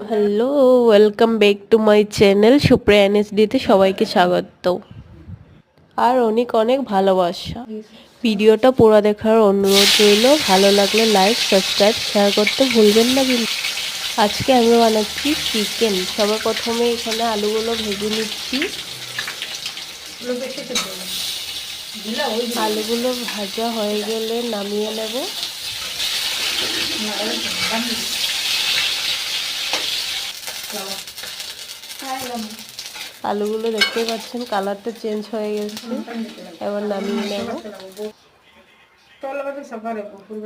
Hello, welcome back to my channel Supriya এনএসডিতে সবাইকে স্বাগত আর অনেক অনেক ভালোবাসা। ভিডিওটা পুরো দেখার অনুরোধ রইল। ভালো লাগলে লাইক, সাবস্ক্রাইব, শেয়ার করতে ভুলবেন না কিন্তু। আজকে আমি বানাচ্ছি চিকেন। সবার প্রথমে এখানে আলুগুলো ভেজে নিচ্ছি। আলুগুলো ভাজা হয়ে গেলে নামিয়ে নেব। আলুগুলো দেখতেই পাচ্ছেন কালারটা চেঞ্জ হয়ে গেছে। এবার নামিয়ে নেব।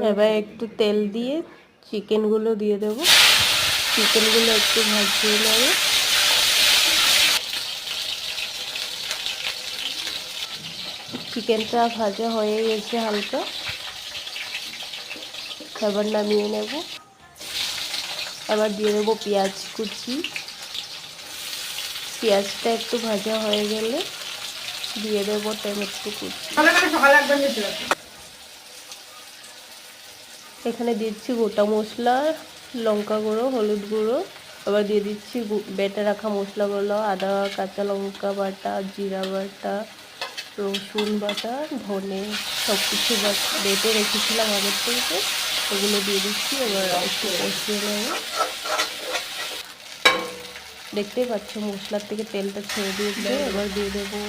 এবার একটু তেল দিয়ে চিকেনগুলো দিয়ে দেব। চিকেনগুলো একটু ভাজিয়ে নেব। চিকেনটা ভাজা হয়ে গেছে হালকা। এবার নামিয়ে নেব। এবার দিয়ে দেবো পেঁয়াজ কুচি। পেঁয়াজটা একটু ভাজা হয়ে গেলে দিয়ে দেবো টমেটো কুচি। এখানে দিচ্ছি গোটা মশলা, লঙ্কা গুঁড়ো, হলুদ গুঁড়ো। আবার দিয়ে দিচ্ছি বেটে রাখা মশলাগুলো, আদা, কাঁচা লঙ্কা বাটা, জিরা বাটা, রসুন বাটা, ধনে, সব কিছু বেটে রেখেছিলাম আগের থেকে। ওগুলো দিয়ে দিচ্ছি। এবার একটু কষিয়ে নেব। দেখতেই পাচ্ছ মশলার থেকে তেলটা ছেড়ে দিয়েছে। এবার দিয়ে দেবো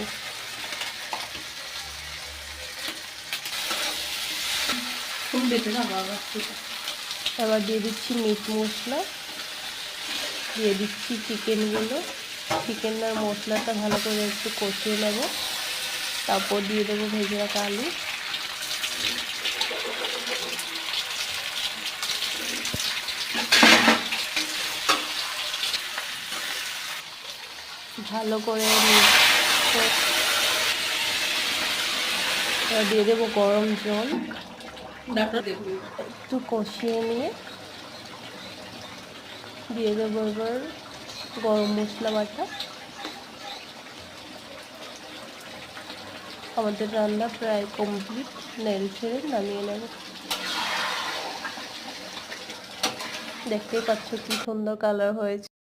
এবার দিয়ে দিচ্ছি মিট মশলা, দিয়ে দিচ্ছি চিকেনগুলো। চিকেন আর মশলাটা ভালো করে একটু কষিয়ে নেব। তারপর দিয়ে দেবো ভেজে রাখা আলু। ভালো করে দিয়ে দেবো গরম জল। একটু কষিয়ে নিয়ে দিয়ে দেবো এবার গরম মশলা বাটা। আমাদের রান্না প্রায় কমপ্লিট। নেড়ে ছেড়ে নামিয়ে নেব। দেখতেই পাচ্ছ কি সুন্দর কালার হয়েছে।